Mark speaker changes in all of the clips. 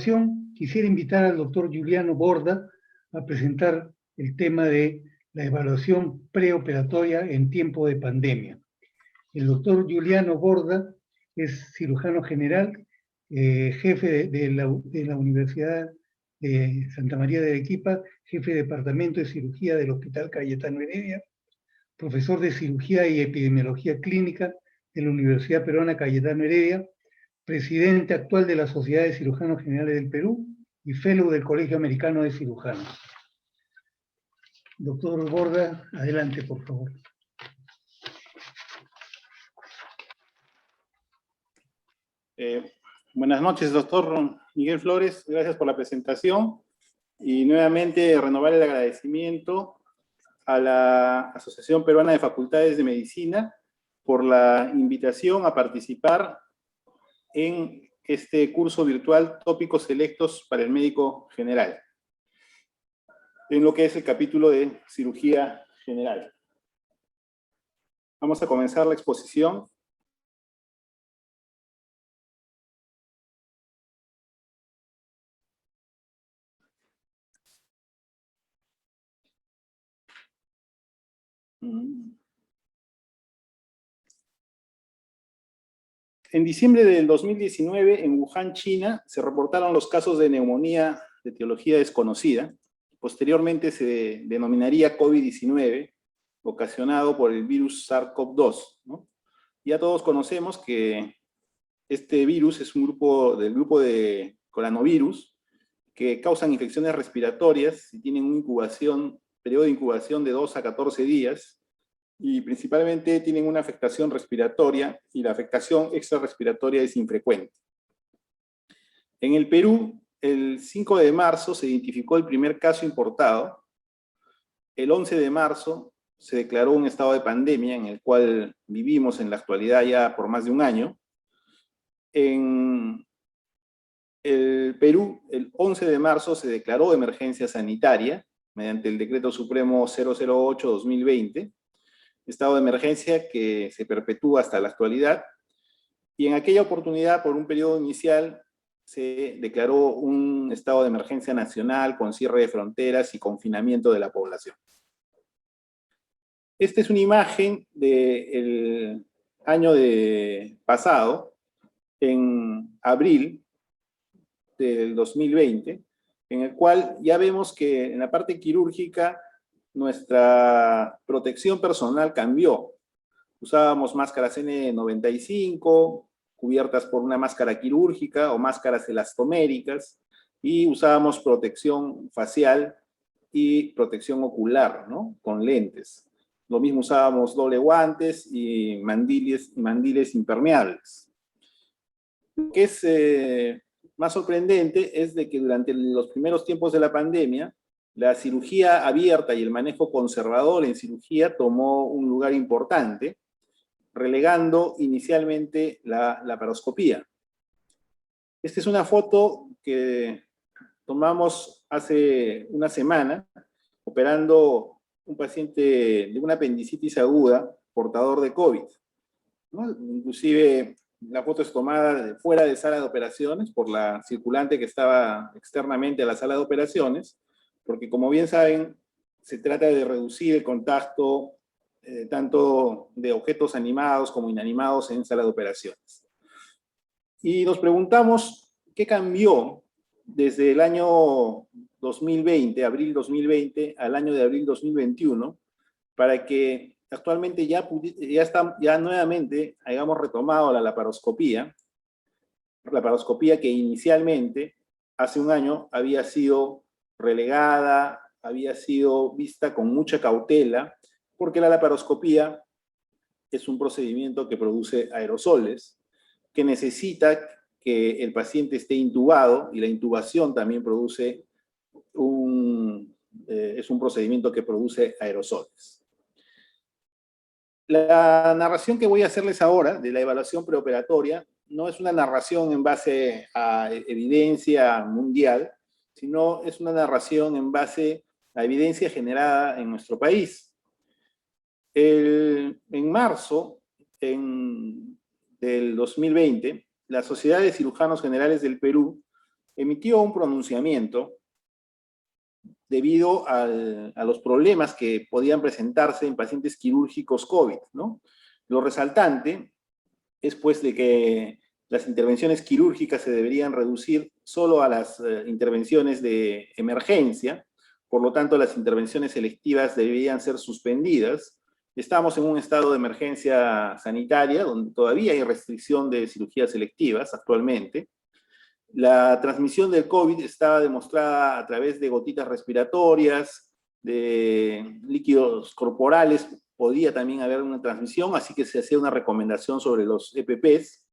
Speaker 1: continuación, quisiera invitar al doctor Giuliano Borda a presentar el tema de la evaluación preoperatoria en tiempo de pandemia. El doctor Giuliano Borda es cirujano general, jefe de la Universidad de Santa María de Arequipa, jefe de departamento de cirugía del Hospital Cayetano Heredia, profesor de cirugía y epidemiología clínica de la Universidad Peruana Cayetano Heredia, presidente actual de la Sociedad de Cirujanos Generales del Perú y fellow del Colegio Americano de Cirujanos. Doctor Borda, adelante, por favor.
Speaker 2: Buenas noches, doctor Miguel Flores. Gracias por la presentación. Y nuevamente renovar el agradecimiento a la Asociación Peruana de Facultades de Medicina por la invitación a participar en este curso virtual Tópicos Selectos para el Médico General, en lo que es el capítulo de Cirugía General. Vamos a comenzar la exposición. En diciembre del 2019, en Wuhan, China, se reportaron los casos de neumonía de etiología desconocida. Posteriormente se denominaría COVID-19, ocasionado por el virus SARS-CoV-2, ¿no? Ya todos conocemos que este virus es un grupo de coronavirus que causan infecciones respiratorias y tienen una periodo de incubación de 2 a 14 días, y principalmente tienen una afectación respiratoria, y la afectación extrarrespiratoria es infrecuente. En el Perú, el 5 de marzo se identificó el primer caso importado. El 11 de marzo se declaró un estado de pandemia en el cual vivimos en la actualidad ya por más de un año. En el Perú, el 11 de marzo se declaró emergencia sanitaria mediante el Decreto Supremo 008-2020, estado de emergencia que se perpetúa hasta la actualidad, y en aquella oportunidad, por un periodo inicial, se declaró un estado de emergencia nacional con cierre de fronteras y confinamiento de la población. Esta es una imagen del año pasado, en abril del 2020, en el cual ya vemos que en la parte quirúrgica nuestra protección personal cambió. Usábamos máscaras N95, cubiertas por una máscara quirúrgica o máscaras elastoméricas, y usábamos protección facial y protección ocular, ¿no? Con lentes. Lo mismo usábamos doble guantes y mandiles impermeables. Lo que es más sorprendente es de que durante los primeros tiempos de la pandemia, la cirugía abierta y el manejo conservador en cirugía tomó un lugar importante, relegando inicialmente la laparoscopía. Esta es una foto que tomamos hace una semana, operando un paciente de una apendicitis aguda, portador de COVID, ¿no? Inclusive la foto es tomada fuera de sala de operaciones por la circulante que estaba externamente a la sala de operaciones, porque como bien saben, se trata de reducir el contacto tanto de objetos animados como inanimados en sala de operaciones. Y nos preguntamos qué cambió desde el año 2020, abril 2020, al año de abril 2021, para que actualmente ya nuevamente hayamos retomado la laparoscopía que inicialmente, hace un año, había sido relegada, había sido vista con mucha cautela, porque la laparoscopía es un procedimiento que produce aerosoles, que necesita que el paciente esté intubado, y la intubación también produce es un procedimiento que produce aerosoles. La narración que voy a hacerles ahora de la evaluación preoperatoria no es una narración en base a evidencia mundial, sino es una narración en base a evidencia generada en nuestro país. En marzo del 2020, la Sociedad de Cirujanos Generales del Perú emitió un pronunciamiento debido a los problemas que podían presentarse en pacientes quirúrgicos COVID, ¿no? Lo resaltante es pues de que las intervenciones quirúrgicas se deberían reducir solo a las intervenciones de emergencia, por lo tanto las intervenciones selectivas deberían ser suspendidas. Estamos en un estado de emergencia sanitaria donde todavía hay restricción de cirugías selectivas actualmente. La transmisión del COVID estaba demostrada a través de gotitas respiratorias, de líquidos corporales, podía también haber una transmisión, así que se hacía una recomendación sobre los EPPs.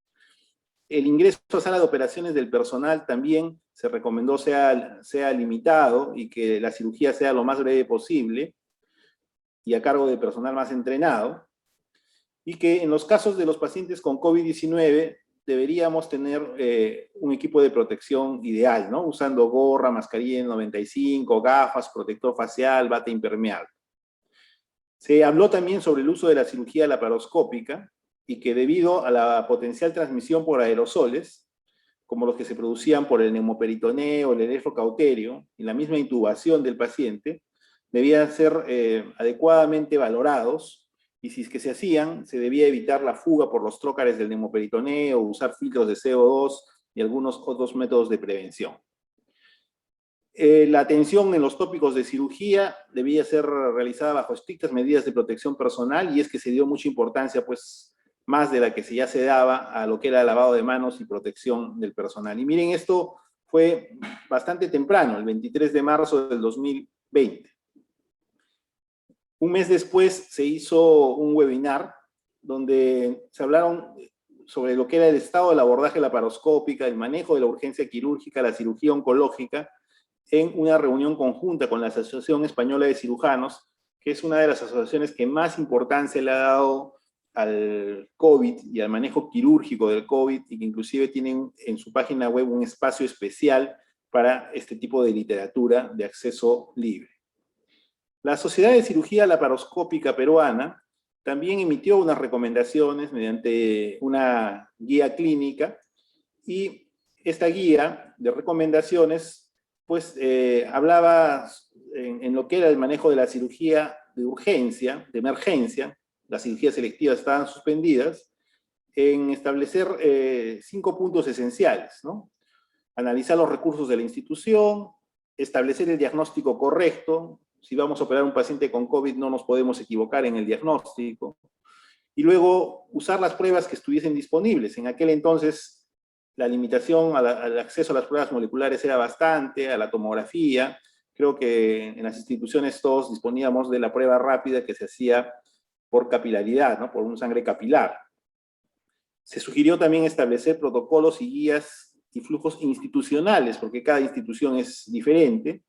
Speaker 2: El ingreso a sala de operaciones del personal también se recomendó sea limitado y que la cirugía sea lo más breve posible y a cargo de personal más entrenado. Y que en los casos de los pacientes con COVID-19 deberíamos tener un equipo de protección ideal, ¿no? Usando gorra, mascarilla N95, gafas, protector facial, bata impermeable. Se habló también sobre el uso de la cirugía laparoscópica y que debido a la potencial transmisión por aerosoles, como los que se producían por el neumoperitoneo, el electrocauterio y la misma intubación del paciente, debían ser adecuadamente valorados y si es que se hacían, se debía evitar la fuga por los trócares del neumoperitoneo, usar filtros de CO2 y algunos otros métodos de prevención. La atención en los tópicos de cirugía debía ser realizada bajo estrictas medidas de protección personal y es que se dio mucha importancia, pues, más de la que ya se daba a lo que era lavado de manos y protección del personal. Y miren, esto fue bastante temprano, el 23 de marzo del 2020. Un mes después se hizo un webinar donde se hablaron sobre lo que era el estado del abordaje laparoscópica, el manejo de la urgencia quirúrgica, la cirugía oncológica, en una reunión conjunta con la Asociación Española de Cirujanos, que es una de las asociaciones que más importancia le ha dado al COVID y al manejo quirúrgico del COVID, y que inclusive tienen en su página web un espacio especial para este tipo de literatura de acceso libre. La Sociedad de Cirugía Laparoscópica Peruana también emitió unas recomendaciones mediante una guía clínica, y esta guía de recomendaciones pues hablaba en lo que era el manejo de la cirugía de urgencia, de emergencia. Las cirugías selectivas estaban suspendidas, en establecer 5 puntos esenciales, ¿no? Analizar los recursos de la institución, establecer el diagnóstico correcto. Si vamos a operar a un paciente con COVID, no nos podemos equivocar en el diagnóstico. Y luego, usar las pruebas que estuviesen disponibles. En aquel entonces, la limitación al acceso a las pruebas moleculares era bastante, a la tomografía. Creo que en las instituciones todos disponíamos de la prueba rápida que se hacía por capilaridad, ¿no? Por un sangre capilar. Se sugirió también establecer protocolos y guías y flujos institucionales, porque cada institución es diferente,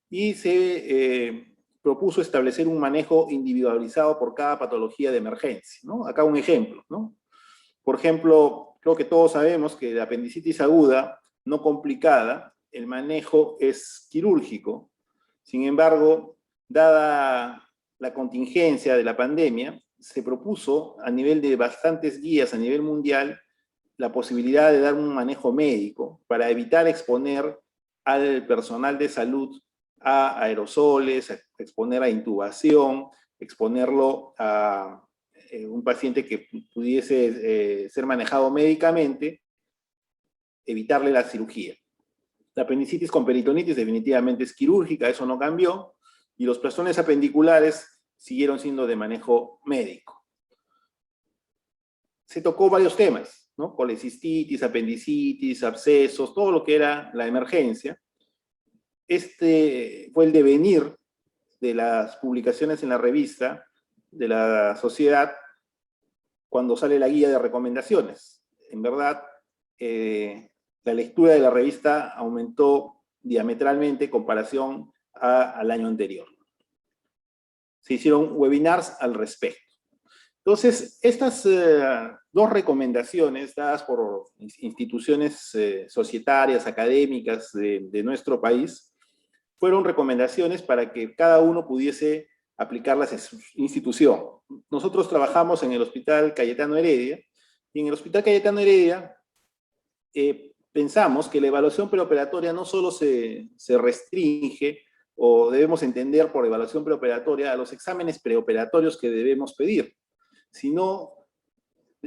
Speaker 2: y se propuso establecer un manejo individualizado por cada patología de emergencia, ¿no? Acá un ejemplo, ¿no? Por ejemplo, creo que todos sabemos que la apendicitis aguda, no complicada, el manejo es quirúrgico. Sin embargo, dada la contingencia de la pandemia, se propuso a nivel de bastantes guías a nivel mundial la posibilidad de dar un manejo médico para evitar exponer al personal de salud a aerosoles, a exponer a intubación, exponerlo a un paciente que pudiese ser manejado médicamente, evitarle la cirugía. La apendicitis con peritonitis definitivamente es quirúrgica, eso no cambió, y los plastones apendiculares siguieron siendo de manejo médico. Se tocó varios temas, ¿no? Colecistitis, apendicitis, abscesos, todo lo que era la emergencia. Este fue el devenir de las publicaciones en la revista de la sociedad cuando sale la guía de recomendaciones. En verdad, la lectura de la revista aumentó diametralmente en comparación al año anterior. Se hicieron webinars al respecto. Entonces, estas 2 recomendaciones dadas por instituciones societarias, académicas de nuestro país, fueron recomendaciones para que cada uno pudiese aplicarlas en su institución. Nosotros trabajamos en el Hospital Cayetano Heredia, y en el Hospital Cayetano Heredia pensamos que la evaluación preoperatoria no solo se restringe o debemos entender por evaluación preoperatoria a los exámenes preoperatorios que debemos pedir, sino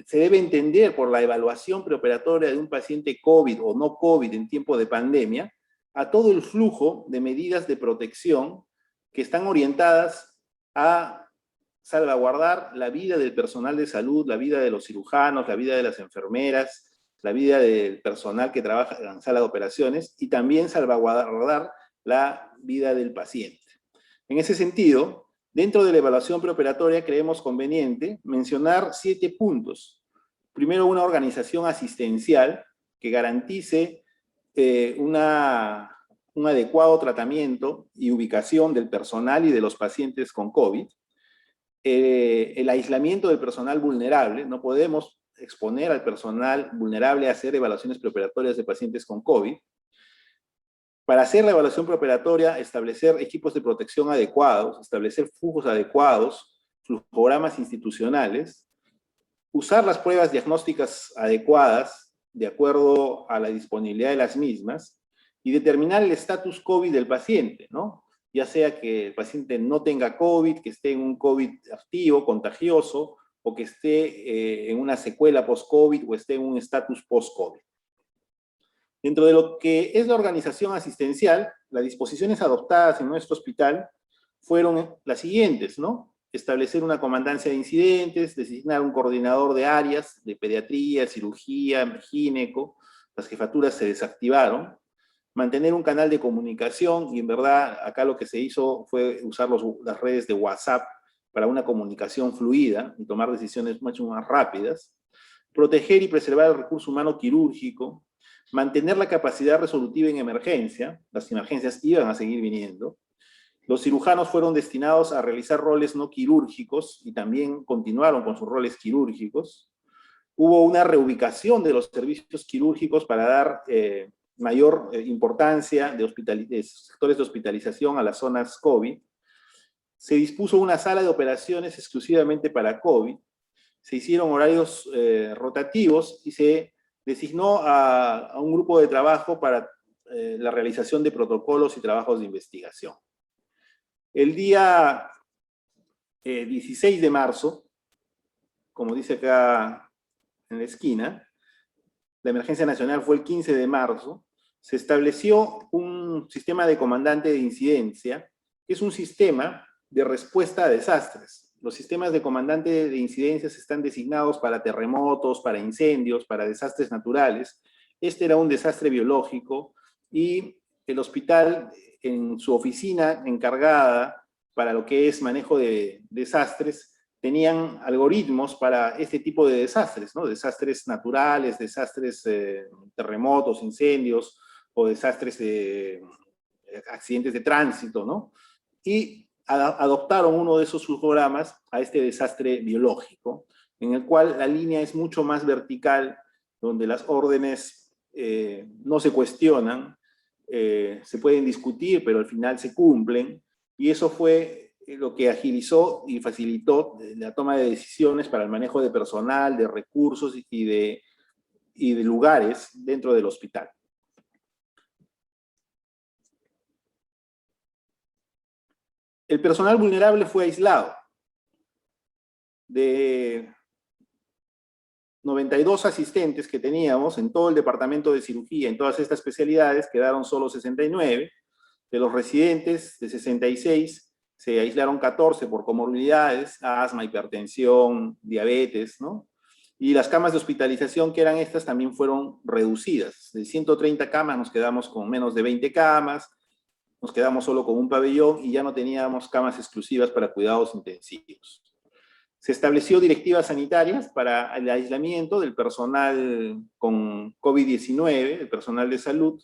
Speaker 2: se debe entender por la evaluación preoperatoria de un paciente COVID o no COVID en tiempo de pandemia a todo el flujo de medidas de protección que están orientadas a salvaguardar la vida del personal de salud, la vida de los cirujanos, la vida de las enfermeras, la vida del personal que trabaja en la sala de operaciones y también salvaguardar la vida del paciente. En ese sentido, dentro de la evaluación preoperatoria creemos conveniente mencionar 7 puntos. Primero, una organización asistencial que garantice un adecuado tratamiento y ubicación del personal y de los pacientes con COVID. El aislamiento del personal vulnerable, no podemos exponer al personal vulnerable a hacer evaluaciones preoperatorias de pacientes con COVID. Para hacer la evaluación preoperatoria, establecer equipos de protección adecuados, establecer flujos adecuados, flujogramas institucionales, usar las pruebas diagnósticas adecuadas de acuerdo a la disponibilidad de las mismas y determinar el estatus COVID del paciente, ¿no? Ya sea que el paciente no tenga COVID, que esté en un COVID activo, contagioso, o que esté en una secuela post-COVID o esté en un estatus post-COVID. Dentro de lo que es la organización asistencial, las disposiciones adoptadas en nuestro hospital fueron las siguientes, ¿no? Establecer una comandancia de incidentes, designar un coordinador de áreas, de pediatría, cirugía, gineco, las jefaturas se desactivaron, mantener un canal de comunicación, y en verdad acá lo que se hizo fue usar las redes de WhatsApp para una comunicación fluida y tomar decisiones mucho más rápidas, proteger y preservar el recurso humano quirúrgico, mantener la capacidad resolutiva en emergencia, las emergencias iban a seguir viniendo, los cirujanos fueron destinados a realizar roles no quirúrgicos y también continuaron con sus roles quirúrgicos, hubo una reubicación de los servicios quirúrgicos para dar mayor importancia de sectores de hospitalización a las zonas COVID, se dispuso una sala de operaciones exclusivamente para COVID, se hicieron horarios rotativos y se designó a un grupo de trabajo para la realización de protocolos y trabajos de investigación. El día 16 de marzo, como dice acá en la esquina, la emergencia nacional fue el 15 de marzo, se estableció un sistema de comandante de incidencia, que es un sistema de respuesta a desastres. Los sistemas de comandante de incidencias están designados para terremotos, para incendios, para desastres naturales. Este era un desastre biológico y el hospital, en su oficina encargada para lo que es manejo de desastres, tenían algoritmos para este tipo de desastres, ¿no? Desastres naturales, desastres, terremotos, incendios, o desastres de accidentes de tránsito, ¿no? Y adoptaron uno de esos subprogramas a este desastre biológico, en el cual la línea es mucho más vertical, donde las órdenes no se cuestionan, se pueden discutir, pero al final se cumplen, y eso fue lo que agilizó y facilitó la toma de decisiones para el manejo de personal, de recursos y de lugares dentro del hospital. El personal vulnerable fue aislado. De 92 asistentes que teníamos en todo el departamento de cirugía, en todas estas especialidades, quedaron solo 69. De los residentes, de 66, se aislaron 14 por comorbilidades, asma, hipertensión, diabetes, ¿no? Y las camas de hospitalización, que eran estas, también fueron reducidas. De 130 camas nos quedamos con menos de 20 camas, nos quedamos solo con un pabellón y ya no teníamos camas exclusivas para cuidados intensivos. Se estableció directivas sanitarias para el aislamiento del personal con COVID-19, el personal de salud,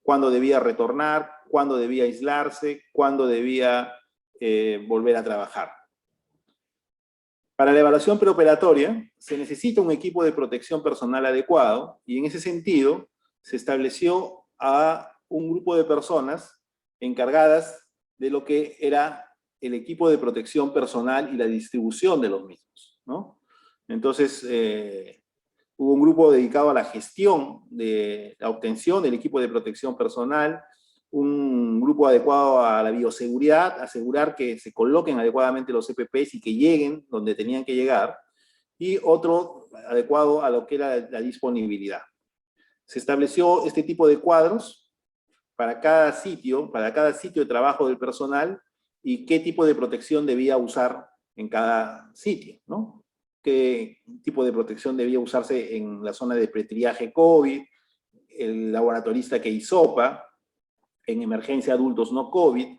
Speaker 2: cuándo debía retornar, cuándo debía aislarse, cuándo debía volver a trabajar. Para la evaluación preoperatoria se necesita un equipo de protección personal adecuado y en ese sentido se estableció a un grupo de personas encargadas de lo que era el equipo de protección personal y la distribución de los mismos, ¿no? Entonces, hubo un grupo dedicado a la gestión de la obtención del equipo de protección personal, un grupo adecuado a la bioseguridad, asegurar que se coloquen adecuadamente los EPPs y que lleguen donde tenían que llegar, y otro adecuado a lo que era la disponibilidad. Se estableció este tipo de cuadros para cada sitio de trabajo del personal y qué tipo de protección debía usar en cada sitio, ¿no? Qué tipo de protección debía usarse en la zona de pretriaje COVID, el laboratorista que hisopa, en emergencia adultos no COVID,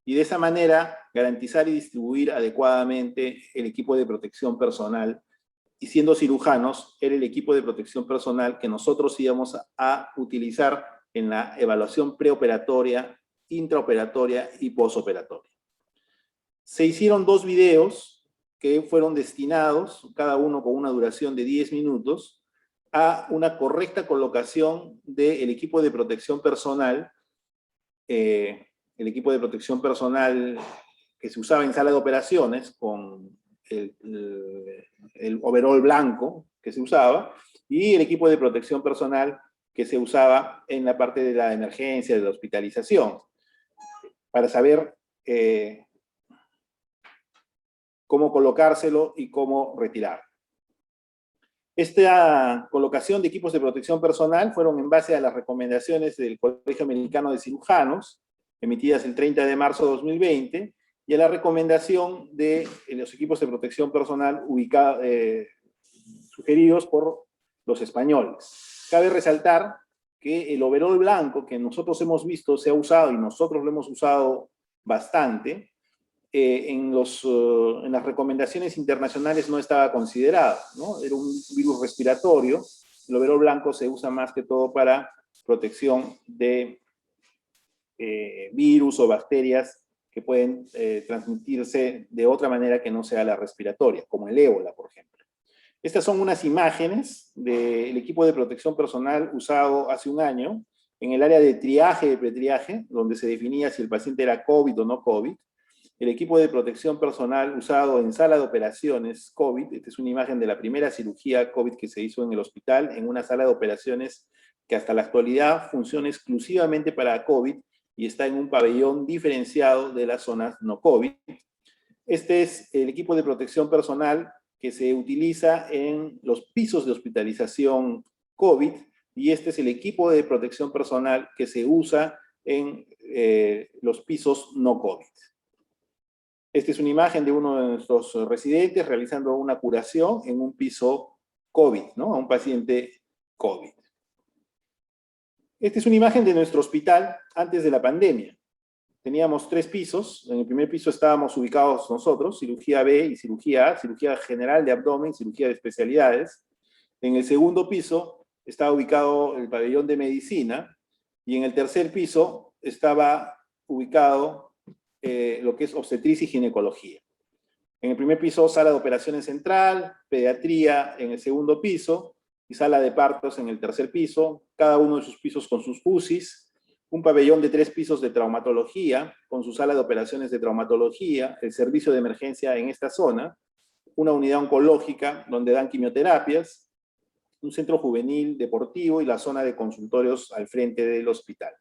Speaker 2: y de esa manera garantizar y distribuir adecuadamente el equipo de protección personal. Y siendo cirujanos, era el equipo de protección personal que nosotros íbamos a utilizar en la evaluación preoperatoria, intraoperatoria y posoperatoria. Se hicieron 2 videos que fueron destinados, cada uno con una duración de 10 minutos, a una correcta colocación del equipo de protección personal, el equipo de protección personal que se usaba en sala de operaciones, con el overol blanco que se usaba, y el equipo de protección personal que se usaba en la parte de la emergencia, de la hospitalización, para saber cómo colocárselo y cómo retirar. Esta colocación de equipos de protección personal fueron en base a las recomendaciones del Colegio Americano de Cirujanos, emitidas el 30 de marzo de 2020, y a la recomendación de los equipos de protección personal sugeridos por los españoles. Cabe resaltar que el overol blanco que nosotros hemos visto se ha usado, y nosotros lo hemos usado bastante, en las recomendaciones internacionales no estaba considerado, ¿no? Era un virus respiratorio. El overol blanco se usa más que todo para protección de virus o bacterias que pueden transmitirse de otra manera que no sea la respiratoria, como el ébola, por ejemplo. Estas son unas imágenes del equipo de protección personal usado hace un año en el área de triaje y pretriaje, donde se definía si el paciente era COVID o no COVID. El equipo de protección personal usado en sala de operaciones COVID. Esta es una imagen de la primera cirugía COVID que se hizo en el hospital, en una sala de operaciones que hasta la actualidad funciona exclusivamente para COVID y está en un pabellón diferenciado de las zonas no COVID. Este es el equipo de protección personal que se utiliza en los pisos de hospitalización COVID, y este es el equipo de protección personal que se usa en los pisos no COVID. Esta es una imagen de uno de nuestros residentes realizando una curación en un piso COVID, ¿no? A un paciente COVID. Esta es una imagen de nuestro hospital antes de la pandemia. Teníamos 3 pisos. En el primer piso estábamos ubicados nosotros, cirugía B y cirugía A, cirugía general de abdomen, cirugía de especialidades. En el segundo piso estaba ubicado el pabellón de medicina, y en el tercer piso estaba ubicado lo que es obstetricia y ginecología. En el primer piso, sala de operaciones central, pediatría en el segundo piso, y sala de partos en el tercer piso, cada uno de sus pisos con sus UCIs, un pabellón de 3 pisos de traumatología, con su sala de operaciones de traumatología, el servicio de emergencia en esta zona, una unidad oncológica donde dan quimioterapias, un centro juvenil deportivo y la zona de consultorios al frente del hospital.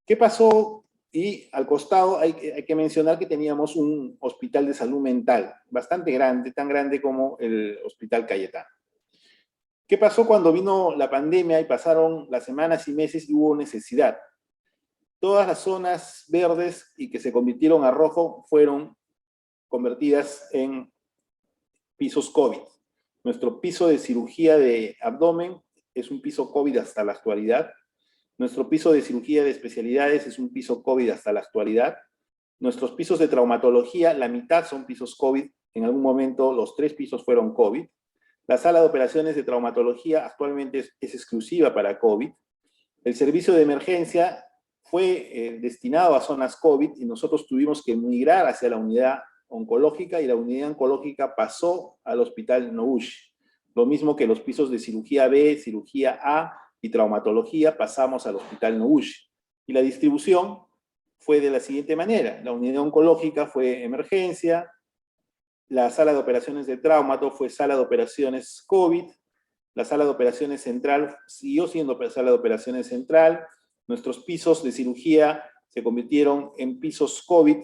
Speaker 2: ¿Qué pasó? Y al costado hay que mencionar que teníamos un hospital de salud mental bastante grande, tan grande como el Hospital Cayetano. ¿Qué pasó cuando vino la pandemia y pasaron las semanas y meses y hubo necesidad? Todas las zonas verdes y que se convirtieron a rojo fueron convertidas en pisos COVID. Nuestro piso de cirugía de abdomen es un piso COVID hasta la actualidad. Nuestro piso de cirugía de especialidades es un piso COVID hasta la actualidad. Nuestros pisos de traumatología, la mitad son pisos COVID. En algún momento los 3 pisos fueron COVID. La sala de operaciones de traumatología actualmente es exclusiva para COVID. El servicio de emergencia fue destinado a zonas COVID y nosotros tuvimos que migrar hacia la unidad oncológica, y la unidad oncológica pasó al Hospital Noguchi. Lo mismo que los pisos de cirugía B, cirugía A y traumatología pasamos al Hospital Noguchi. Y la distribución fue de la siguiente manera. La unidad oncológica fue emergencia, la sala de operaciones de traumato fue sala de operaciones COVID, La sala de operaciones central siguió siendo sala de operaciones central. Nuestros pisos de cirugía se convirtieron en pisos COVID,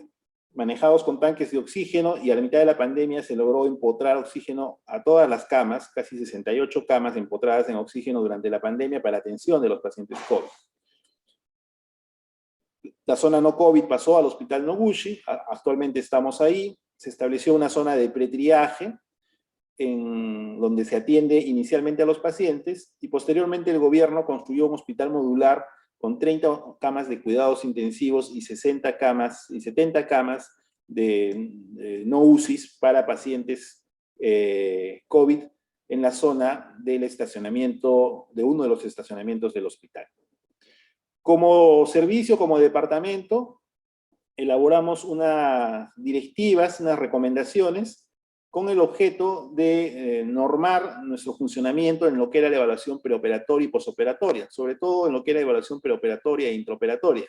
Speaker 2: manejados con tanques de oxígeno, y a la mitad de la pandemia se logró empotrar oxígeno a todas las camas, casi 68 camas empotradas en oxígeno durante la pandemia para la atención de los pacientes COVID. La zona no COVID pasó al Hospital Noguchi, actualmente estamos ahí. Se estableció una zona de pretriaje, en donde se atiende inicialmente a los pacientes, y posteriormente el gobierno construyó un hospital modular con 30 camas de cuidados intensivos y 60 camas y 70 camas de no UCIs para pacientes COVID en la zona del estacionamiento, de uno de los estacionamientos del hospital. Como servicio, como departamento, elaboramos unas directivas, unas recomendaciones, con el objeto de normar nuestro funcionamiento en lo que era la evaluación preoperatoria y posoperatoria, sobre todo en lo que era evaluación preoperatoria e intraoperatoria.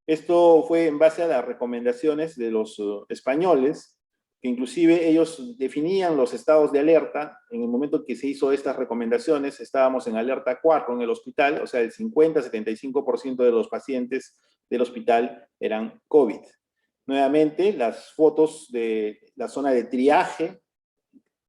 Speaker 2: Esto fue en base a las recomendaciones de los españoles, que inclusive ellos definían los estados de alerta. En el momento que se hizo estas recomendaciones, estábamos en alerta 4 en el hospital, o sea, el 50-75% de los pacientes del hospital eran COVID. Nuevamente, las fotos de la zona de triaje,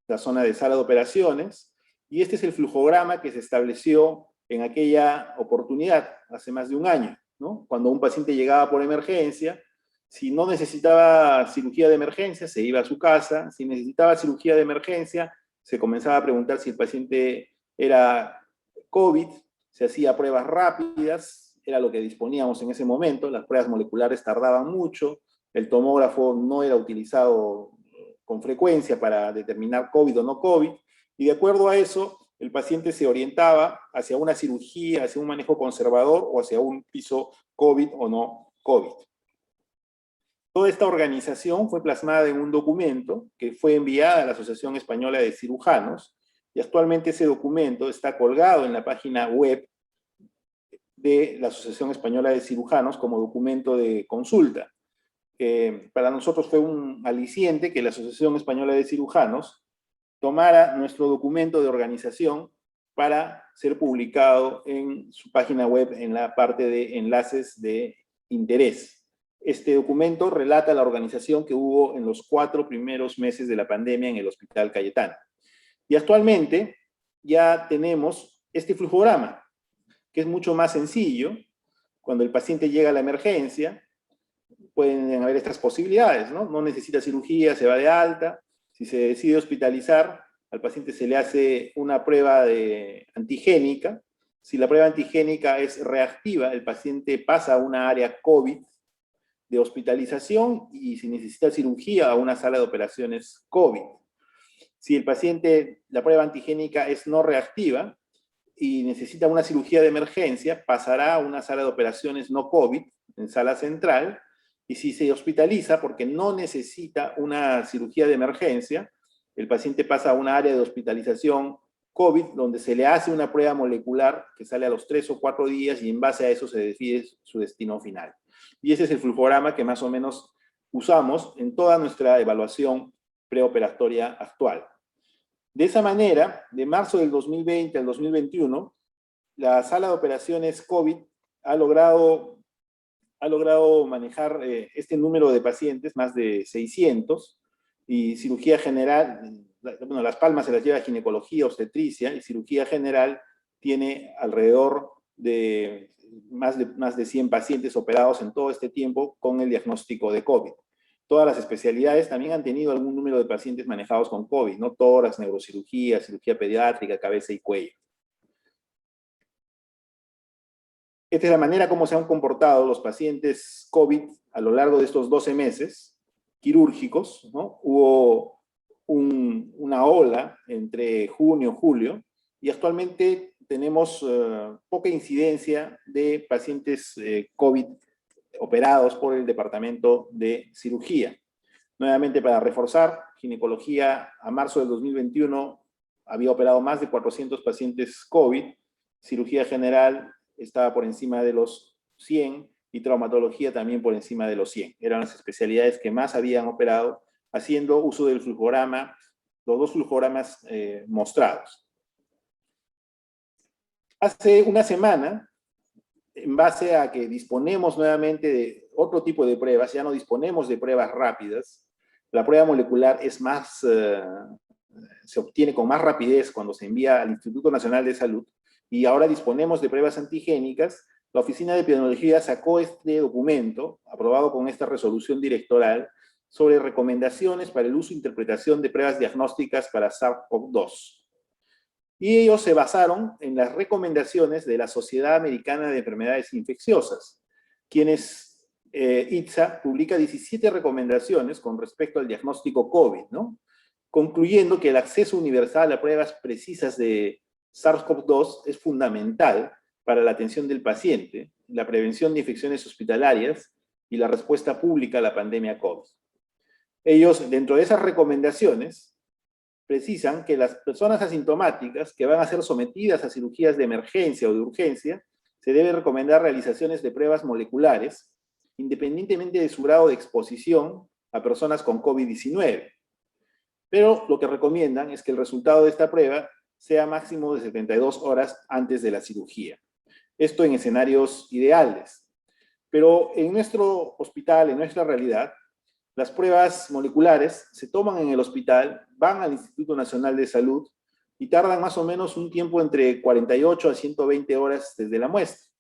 Speaker 2: la zona de sala de operaciones, y este es el flujograma que se estableció en aquella oportunidad, hace más de un año, ¿no? Cuando un paciente llegaba por emergencia, si no necesitaba cirugía de emergencia, se iba a su casa. Si necesitaba cirugía de emergencia, se comenzaba a preguntar si el paciente era COVID, se hacía pruebas rápidas, era lo que disponíamos en ese momento. Las pruebas moleculares tardaban mucho, el tomógrafo no era utilizado con frecuencia para determinar COVID o no COVID, y de acuerdo a eso, el paciente se orientaba hacia una cirugía, hacia un manejo conservador o hacia un piso COVID o no COVID. Toda esta organización fue plasmada en un documento que fue enviada a la Asociación Española de Cirujanos, y actualmente ese documento está colgado en la página web de la Asociación Española de Cirujanos como documento de consulta. Para nosotros fue un aliciente que la Asociación Española de Cirujanos tomara nuestro documento de organización para ser publicado en su página web en la parte de enlaces de interés. Este documento relata la organización que hubo en los 4 primeros meses de la pandemia en el Hospital Cayetano. Y actualmente ya tenemos este flujograma, que es mucho más sencillo. Cuando el paciente llega a la emergencia, pueden haber estas posibilidades, ¿no? No necesita cirugía, se va de alta. Si se decide hospitalizar, al paciente se le hace una prueba antigénica. Si la prueba antigénica es reactiva, el paciente pasa a una área COVID de hospitalización, y si necesita cirugía, a una sala de operaciones COVID. Si el paciente, la prueba antigénica es no reactiva y necesita una cirugía de emergencia, pasará a una sala de operaciones no COVID, en sala central. Y si se hospitaliza porque no necesita una cirugía de emergencia, el paciente pasa a una área de hospitalización COVID, donde se le hace una prueba molecular que sale a los 3 o 4 días, y en base a eso se decide su destino final. Y ese es el flujograma que más o menos usamos en toda nuestra evaluación preoperatoria actual. De esa manera, de marzo del 2020 al 2021, la sala de operaciones COVID ha logrado manejar este número de pacientes, más de 600, y cirugía general, bueno, Las Palmas se las lleva ginecología, obstetricia, y cirugía general tiene alrededor de más de 100 pacientes operados en todo este tiempo con el diagnóstico de COVID. Todas las especialidades también han tenido algún número de pacientes manejados con COVID, ¿no? Tórax, neurocirugía, cirugía pediátrica, cabeza y cuello. Esta es la manera como se han comportado los pacientes COVID a lo largo de estos 12 meses quirúrgicos, ¿no? Hubo una ola entre junio y julio, y actualmente tenemos poca incidencia de pacientes COVID operados por el departamento de cirugía. Nuevamente, para reforzar, ginecología a marzo del 2021 había operado más de 400 pacientes COVID, cirugía general estaba por encima de los 100, y traumatología también por encima de los 100. Eran las especialidades que más habían operado, haciendo uso del flujograma, los dos flujogramas mostrados. Hace una semana, en base a que disponemos nuevamente de otro tipo de pruebas, ya no disponemos de pruebas rápidas, la prueba molecular es más, se obtiene con más rapidez cuando se envía al Instituto Nacional de Salud, y ahora disponemos de pruebas antigénicas. La Oficina de Epidemiología sacó este documento, aprobado con esta resolución directoral, sobre recomendaciones para el uso e interpretación de pruebas diagnósticas para SARS-CoV-2. Y ellos se basaron en las recomendaciones de la Sociedad Americana de Enfermedades Infecciosas, ITSA publica 17 recomendaciones con respecto al diagnóstico COVID, ¿no? Concluyendo que el acceso universal a pruebas precisas de SARS-CoV-2 es fundamental para la atención del paciente, la prevención de infecciones hospitalarias y la respuesta pública a la pandemia COVID. Ellos, dentro de esas recomendaciones, precisan que las personas asintomáticas que van a ser sometidas a cirugías de emergencia o de urgencia, se debe recomendar realizaciones de pruebas moleculares, independientemente de su grado de exposición a personas con COVID-19. Pero lo que recomiendan es que el resultado de esta prueba sea máximo de 72 horas antes de la cirugía. Esto en escenarios ideales. Pero en nuestro hospital, en nuestra realidad, las pruebas moleculares se toman en el hospital, van al Instituto Nacional de Salud y tardan más o menos un tiempo entre 48 a 120 horas desde la muestra.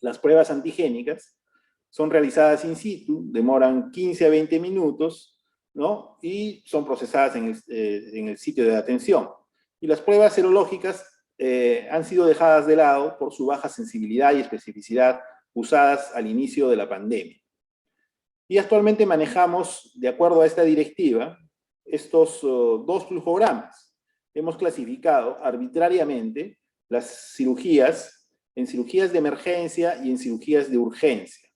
Speaker 2: Las pruebas antigénicas son realizadas in situ, demoran 15 a 20 minutos, ¿no? Y son procesadas en el sitio de atención. Y las pruebas serológicas han sido dejadas de lado por su baja sensibilidad y especificidad usadas al inicio de la pandemia. Y actualmente manejamos, de acuerdo a esta directiva, estos dos flujogramas. Hemos clasificado arbitrariamente las cirugías en cirugías de emergencia y en cirugías de urgencia.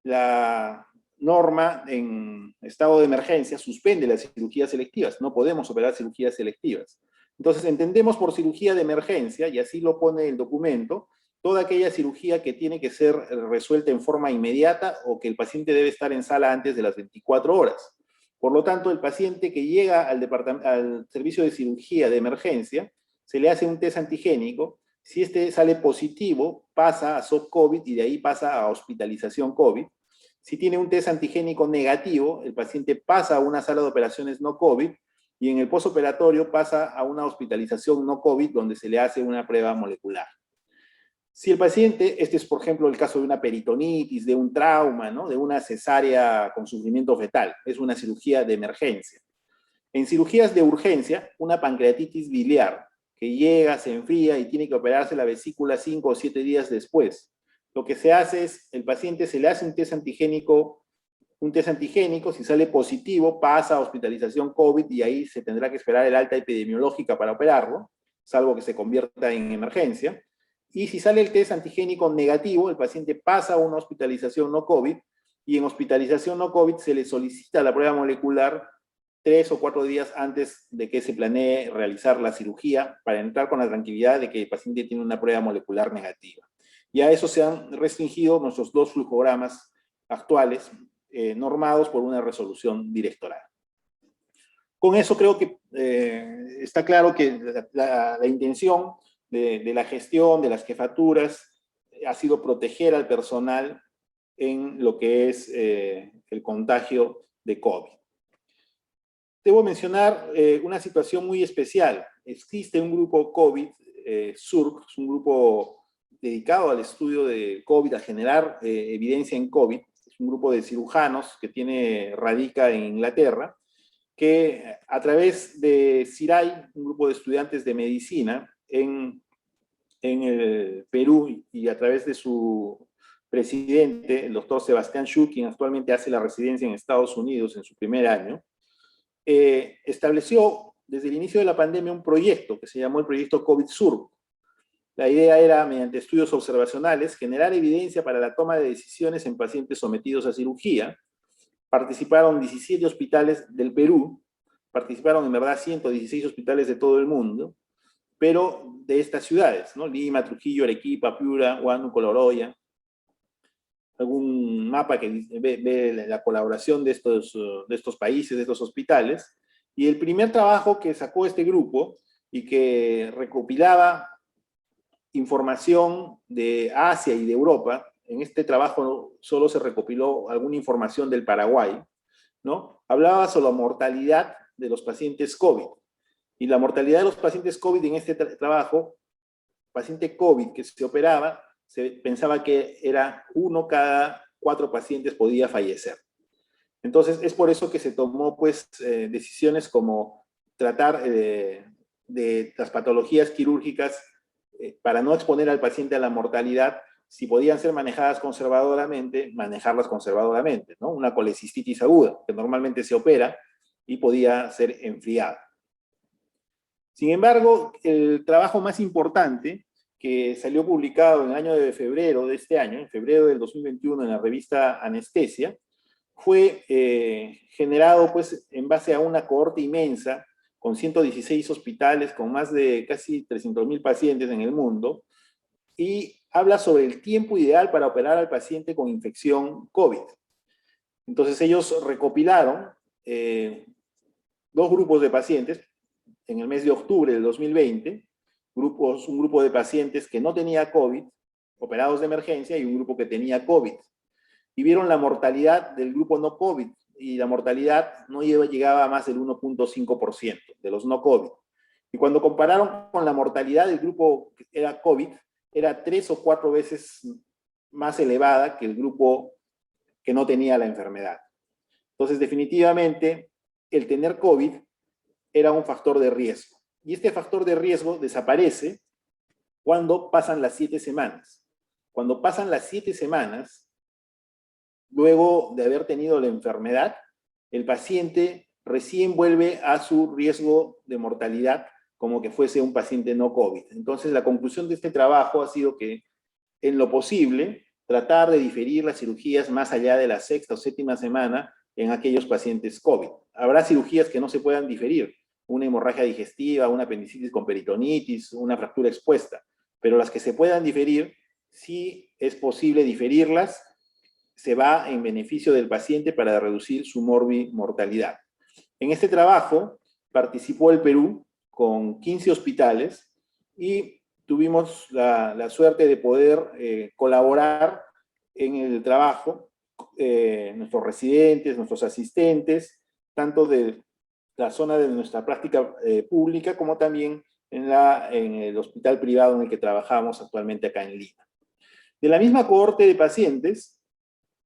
Speaker 2: La norma en estado de emergencia suspende las cirugías selectivas. No podemos operar cirugías selectivas. Entonces entendemos por cirugía de emergencia, y así lo pone el documento, toda aquella cirugía que tiene que ser resuelta en forma inmediata o que el paciente debe estar en sala antes de las 24 horas. Por lo tanto, el paciente que llega al servicio de cirugía de emergencia, se le hace un test antigénico. Si este sale positivo, pasa a SOP-COVID y de ahí pasa a hospitalización COVID. Si tiene un test antigénico negativo, el paciente pasa a una sala de operaciones no COVID y en el postoperatorio pasa a una hospitalización no COVID donde se le hace una prueba molecular. Si el paciente, este es por ejemplo el caso de una peritonitis, de un trauma, ¿no? De una cesárea con sufrimiento fetal, es una cirugía de emergencia. En cirugías de urgencia, una pancreatitis biliar, que llega, se enfría y tiene que operarse la vesícula 5 o 7 días después. Lo que se hace es, el paciente se le hace un test antigénico, si sale positivo, pasa a hospitalización COVID y ahí se tendrá que esperar el alta epidemiológica para operarlo, salvo que se convierta en emergencia. Y si sale el test antigénico negativo, el paciente pasa a una hospitalización no COVID, y en hospitalización no COVID se le solicita la prueba molecular 3 o 4 días antes de que se planee realizar la cirugía, para entrar con la tranquilidad de que el paciente tiene una prueba molecular negativa. Y a eso se han restringido nuestros dos flujogramas actuales, normados por una resolución directoral. Con eso creo que está claro que la intención de la gestión, de las jefaturas, ha sido proteger al personal en lo que es el contagio de COVID. Debo mencionar una situación muy especial. Existe un grupo COVID, SURC, es un grupo dedicado al estudio de COVID, a generar evidencia en COVID. Es un grupo de cirujanos que radica en Inglaterra, que a través de CIRAI, un grupo de estudiantes de medicina en el Perú, y a través de su presidente, el doctor Sebastián Schuh, quien actualmente hace la residencia en Estados Unidos en su primer año, estableció desde el inicio de la pandemia un proyecto que se llamó el proyecto COVID-SURC. La idea era, mediante estudios observacionales, generar evidencia para la toma de decisiones en pacientes sometidos a cirugía. Participaron 17 hospitales del Perú, participaron en verdad 116 hospitales de todo el mundo, pero de estas ciudades, ¿no? Lima, Trujillo, Arequipa, Piura, Huánuco, Loroya. Algún mapa que ve la colaboración de estos países, de estos hospitales. Y el primer trabajo que sacó este grupo y que recopilaba información de Asia y de Europa. En este trabajo solo se recopiló alguna información del Paraguay, ¿no? Hablaba sobre la mortalidad de los pacientes COVID. Y la mortalidad de los pacientes COVID en este trabajo, paciente COVID que se operaba, se pensaba que era 1 cada 4 pacientes podía fallecer. Entonces, es por eso que se tomó, pues, decisiones como tratar de las patologías quirúrgicas para no exponer al paciente a la mortalidad. Si podían ser manejadas conservadoramente, manejarlas conservadoramente, ¿no? Una colecistitis aguda, que normalmente se opera y podía ser enfriada. Sin embargo, el trabajo más importante, que salió publicado en el año de febrero de este año, en febrero del 2021, en la revista Anestesia, fue generado, pues, en base a una cohorte inmensa, con 116 hospitales, con más de casi 300.000 pacientes en el mundo, y habla sobre el tiempo ideal para operar al paciente con infección COVID. Entonces ellos recopilaron 2 grupos de pacientes en el mes de octubre del 2020, un grupo de pacientes que no tenía COVID, operados de emergencia, y un grupo que tenía COVID. Y vieron la mortalidad del grupo no COVID, y la mortalidad no llegaba a más del 1.5% de los no COVID. Y cuando compararon con la mortalidad del grupo que era COVID, era 3 o 4 veces más elevada que el grupo que no tenía la enfermedad. Entonces, definitivamente, el tener COVID era un factor de riesgo. Y este factor de riesgo desaparece cuando pasan las 7 semanas. Cuando pasan las 7 semanas, luego de haber tenido la enfermedad, el paciente recién vuelve a su riesgo de mortalidad como que fuese un paciente no COVID. Entonces, la conclusión de este trabajo ha sido que, en lo posible, tratar de diferir las cirugías más allá de la 6ª o 7ª semana en aquellos pacientes COVID. Habrá cirugías que no se puedan diferir, una hemorragia digestiva, una apendicitis con peritonitis, una fractura expuesta, pero las que se puedan diferir, sí es posible diferirlas, se va en beneficio del paciente para reducir su mortalidad. En este trabajo participó el Perú con 15 hospitales y tuvimos la suerte de poder colaborar en el trabajo, nuestros residentes, nuestros asistentes, tanto de la zona de nuestra práctica pública como también en el hospital privado en el que trabajamos actualmente acá en Lima. De la misma cohorte de pacientes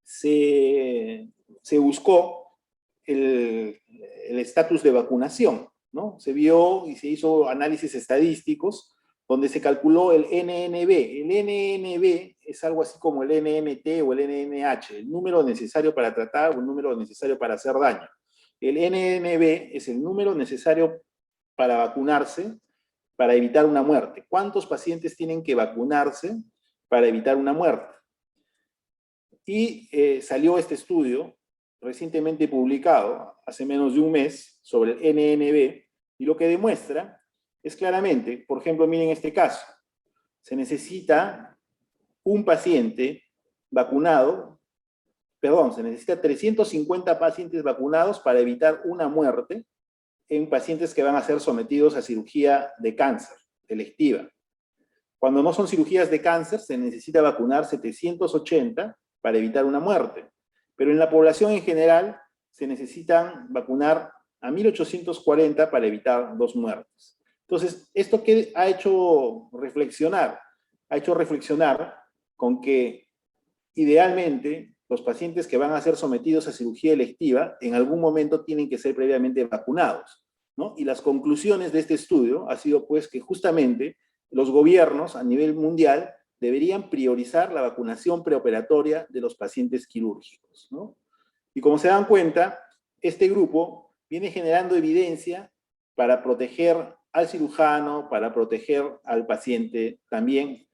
Speaker 2: se buscó el estatus de vacunación, ¿no? Se vio y se hizo análisis estadísticos donde se calculó el NNB. El NNB es algo así como el NNT o el NNH, el número necesario para tratar o el número necesario para hacer daño. El NNB es el número necesario para vacunarse para evitar una muerte. ¿Cuántos pacientes tienen que vacunarse para evitar una muerte? Y salió este estudio recientemente publicado, hace menos de un mes, sobre el NNB, y lo que demuestra es claramente, por ejemplo, miren este caso, se necesita un paciente vacunado, perdón, se necesita 350 pacientes vacunados para evitar una muerte en pacientes que van a ser sometidos a cirugía de cáncer electiva. Cuando no son cirugías de cáncer, se necesita vacunar 780 para evitar una muerte. Pero en la población en general, se necesitan vacunar a 1.840 para evitar 2 muertes. Entonces, ¿esto qué ha hecho reflexionar? Ha hecho reflexionar con que, idealmente, los pacientes que van a ser sometidos a cirugía electiva, en algún momento tienen que ser previamente vacunados, ¿no? Y las conclusiones de este estudio ha sido, pues, que justamente los gobiernos a nivel mundial deberían priorizar la vacunación preoperatoria de los pacientes quirúrgicos, ¿no? Y como se dan cuenta, este grupo viene generando evidencia para proteger al cirujano, para proteger al paciente también,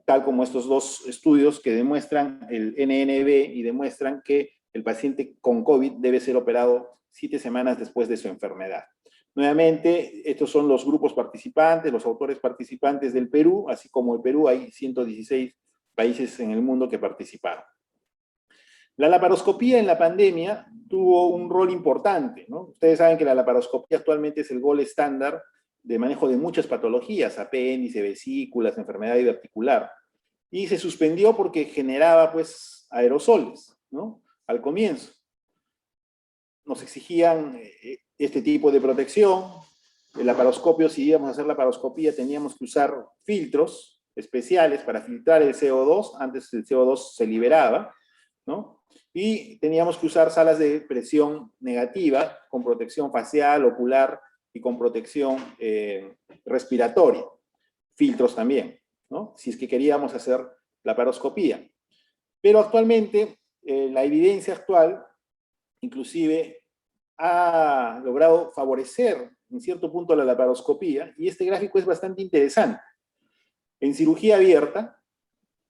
Speaker 2: tal como estos 2 estudios que demuestran el NNB y demuestran que el paciente con COVID debe ser operado 7 semanas después de su enfermedad. Nuevamente, estos son los grupos participantes, los autores participantes del Perú, así como el Perú, hay 116 países en el mundo que participaron. La laparoscopía en la pandemia tuvo un rol importante, ¿no? Ustedes saben que la laparoscopía actualmente es el gold estándar de manejo de muchas patologías, apéndice, vesículas, enfermedad diverticular. Y se suspendió porque generaba, pues, aerosoles, ¿no? Al comienzo. Nos exigían este tipo de protección. El laparoscopio, si íbamos a hacer laparoscopía, teníamos que usar filtros especiales para filtrar el CO2. Antes el CO2 se liberaba, ¿no? Y teníamos que usar salas de presión negativa con protección facial, ocular y con protección respiratoria. Filtros también, ¿no? Si es que queríamos hacer laparoscopía. Pero actualmente, la evidencia actual, inclusive, ha logrado favorecer en cierto punto la laparoscopía, y este gráfico es bastante interesante. En cirugía abierta,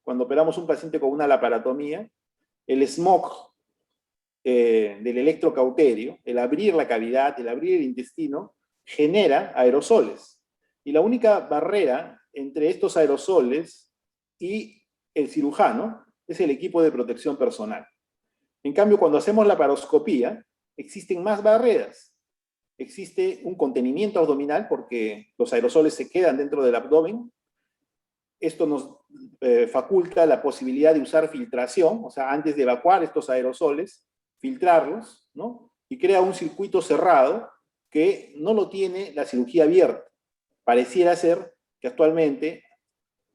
Speaker 2: cuando operamos un paciente con una laparotomía, el smog del electrocauterio, el abrir la cavidad, el abrir el intestino, genera aerosoles. Y la única barrera entre estos aerosoles y el cirujano es el equipo de protección personal. En cambio, cuando hacemos laparoscopía, existen más barreras. Existe un contenimiento abdominal porque los aerosoles se quedan dentro del abdomen. Esto nos faculta la posibilidad de usar filtración, o sea, antes de evacuar estos aerosoles, filtrarlos, ¿no? Y crea un circuito cerrado que no lo tiene la cirugía abierta. Pareciera ser que actualmente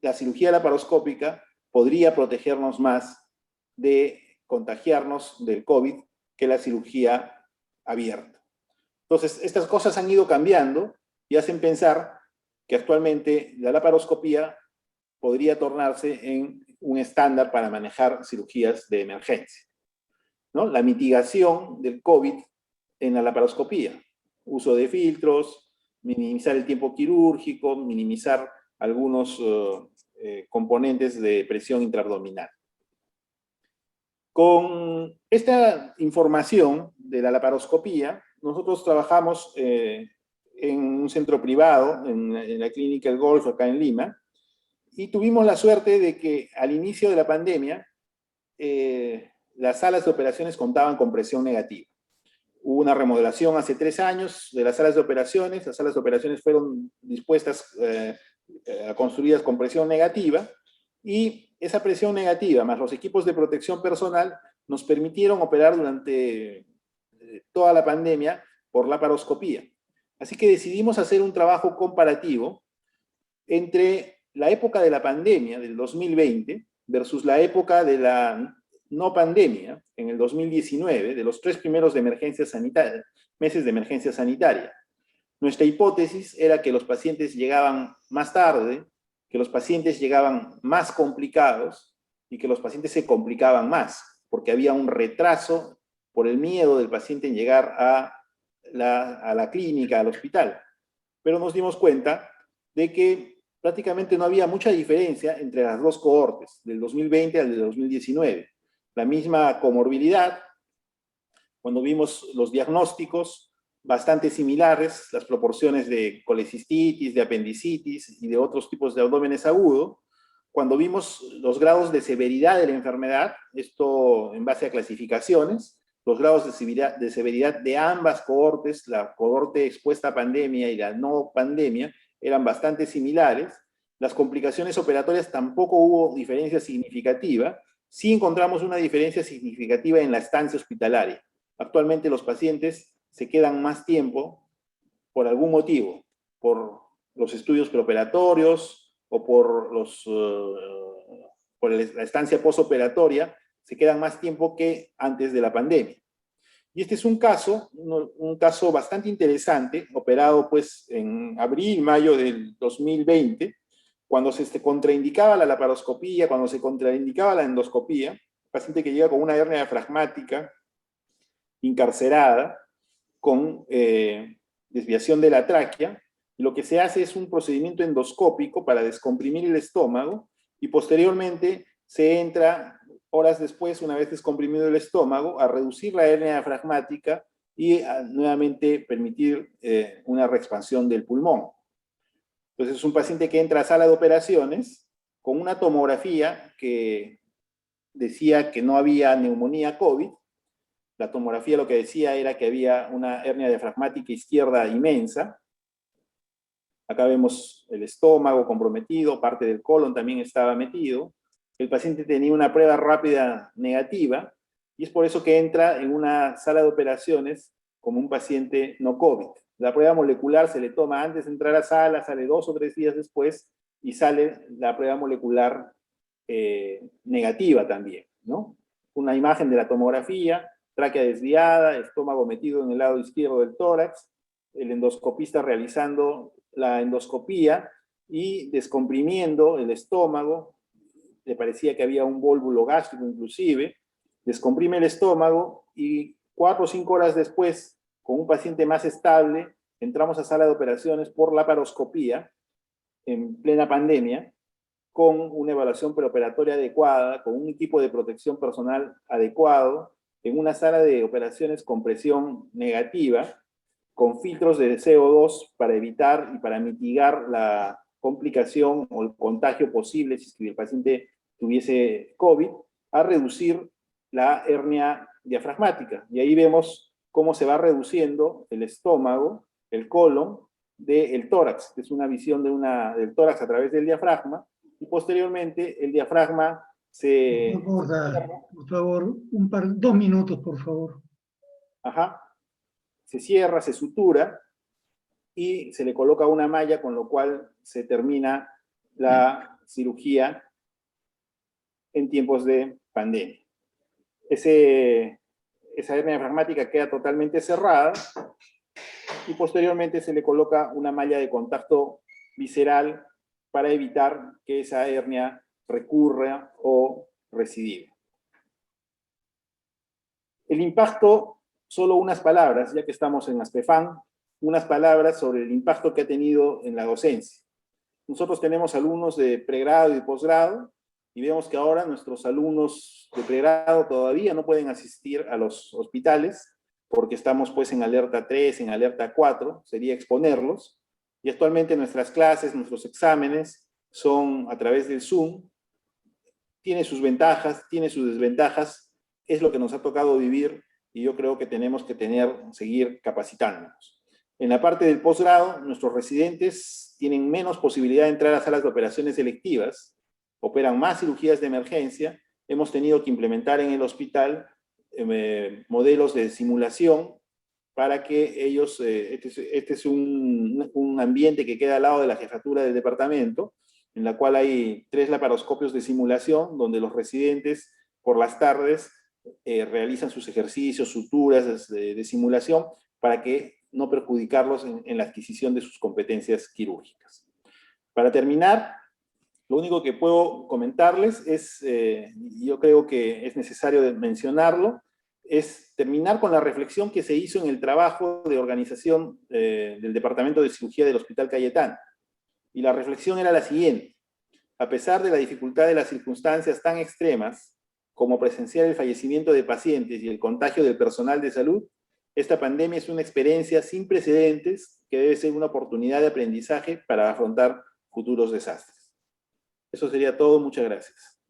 Speaker 2: la cirugía laparoscópica podría protegernos más de contagiarnos del COVID que la cirugía abierta. Entonces, estas cosas han ido cambiando y hacen pensar que actualmente la laparoscopía podría tornarse en un estándar para manejar cirugías de emergencia, ¿no? La mitigación del COVID en la laparoscopía, uso de filtros, minimizar el tiempo quirúrgico, minimizar algunos componentes de presión intraabdominal. Con esta información de la laparoscopía, nosotros trabajamos en un centro privado, en la Clínica El Golf, acá en Lima, y tuvimos la suerte de que al inicio de la pandemia, las salas de operaciones contaban con presión negativa. Hubo una remodelación hace 3 años de las salas de operaciones. Las salas de operaciones fueron dispuestas, construidas con presión negativa, y esa presión negativa, más los equipos de protección personal, nos permitieron operar durante toda la pandemia por laparoscopía. Así que decidimos hacer un trabajo comparativo entre la época de la pandemia, del 2020, versus la época de la no pandemia, en el 2019, de los 3 primeros de emergencia sanitaria, meses de emergencia sanitaria. Nuestra hipótesis era que los pacientes llegaban más tarde, que los pacientes llegaban más complicados y que los pacientes se complicaban más, porque había un retraso por el miedo del paciente en llegar a la clínica, al hospital. Pero nos dimos cuenta de que prácticamente no había mucha diferencia entre las dos cohortes, del 2020 al del 2019. La misma comorbilidad, cuando vimos los diagnósticos bastante similares, las proporciones de colecistitis, de apendicitis y de otros tipos de abdómenes agudos. Cuando vimos los grados de severidad de la enfermedad, esto en base a clasificaciones, los grados de severidad de ambas cohortes, la cohorte expuesta a pandemia y la no pandemia, eran bastante similares. Las complicaciones operatorias tampoco hubo diferencia significativa. Sí encontramos una diferencia significativa en la estancia hospitalaria. Actualmente los pacientes se quedan más tiempo por algún motivo, por los estudios preoperatorios o por la estancia postoperatoria, se quedan más tiempo que antes de la pandemia. Y este es un caso bastante interesante, operado pues en abril, mayo del 2020, cuando se contraindicaba la laparoscopía, cuando se contraindicaba la endoscopía, paciente que llega con una hernia diafragmática encarcerada, con desviación de la tráquea. Lo que se hace es un procedimiento endoscópico para descomprimir el estómago, y posteriormente se entra, horas después, una vez descomprimido el estómago, a reducir la hernia diafragmática y a nuevamente permitir una reexpansión del pulmón. Entonces es un paciente que entra a sala de operaciones con una tomografía que decía que no había neumonía COVID. La tomografía lo que decía era que había una hernia diafragmática izquierda inmensa, Acá vemos el estómago comprometido, parte del colon también estaba metido. El paciente tenía una prueba rápida negativa y es por eso que entra en una sala de operaciones como un paciente no COVID. La prueba molecular se le toma antes de entrar a sala, sale 2 o 3 días después y sale la prueba molecular negativa también, ¿no? Una imagen de la tomografía, tráquea desviada, estómago metido en el lado izquierdo del tórax, el endoscopista realizando la endoscopía y descomprimiendo el estómago. Le parecía que había un vólvulo gástrico inclusive, descomprime el estómago y 4 o 5 horas después, con un paciente más estable, entramos a sala de operaciones por laparoscopía en plena pandemia, con una evaluación preoperatoria adecuada, con un equipo de protección personal adecuado, en una sala de operaciones con presión negativa, con filtros de CO2 para evitar y para mitigar la complicación o el contagio posible si el paciente tuviese COVID, a reducir la hernia diafragmática. Y ahí vemos cómo se va reduciendo el estómago, el colon, del tórax, que es una visión del tórax a través del diafragma, y posteriormente el diafragma se...
Speaker 1: Por favor, 2 minutos, por favor.
Speaker 2: Ajá. Se cierra, se sutura y se le coloca una malla, con lo cual se termina la cirugía en tiempos de pandemia. Esa hernia diafragmática queda totalmente cerrada y posteriormente se le coloca una malla de contacto visceral para evitar que esa hernia recurra o recidiva. El impacto, solo unas palabras, ya que estamos en ASPEFAN, unas palabras sobre el impacto que ha tenido en la docencia. Nosotros tenemos alumnos de pregrado y de posgrado, y vemos que ahora nuestros alumnos de pregrado todavía no pueden asistir a los hospitales, porque estamos pues en alerta 3, en alerta 4, sería exponerlos, y actualmente nuestras clases, nuestros exámenes son a través del Zoom. Tiene sus ventajas, tiene sus desventajas, es lo que nos ha tocado vivir, y yo creo que tenemos que seguir capacitándonos. En la parte del posgrado, nuestros residentes tienen menos posibilidad de entrar a salas de operaciones selectivas, operan más cirugías de emergencia, hemos tenido que implementar en el hospital modelos de simulación para que ellos, este es un ambiente que queda al lado de la jefatura del departamento, en la cual hay 3 laparoscopios de simulación, donde los residentes por las tardes realizan sus ejercicios, suturas de simulación, para que no perjudicarlos en la adquisición de sus competencias quirúrgicas. Para terminar, lo único que puedo comentarles es, yo creo que es necesario mencionarlo, es terminar con la reflexión que se hizo en el trabajo de organización del Departamento de Cirugía del Hospital Cayetano. Y la reflexión era la siguiente: a pesar de la dificultad de las circunstancias tan extremas, como presenciar el fallecimiento de pacientes y el contagio del personal de salud, esta pandemia es una experiencia sin precedentes que debe ser una oportunidad de aprendizaje para afrontar futuros desastres. Eso sería todo. Muchas gracias.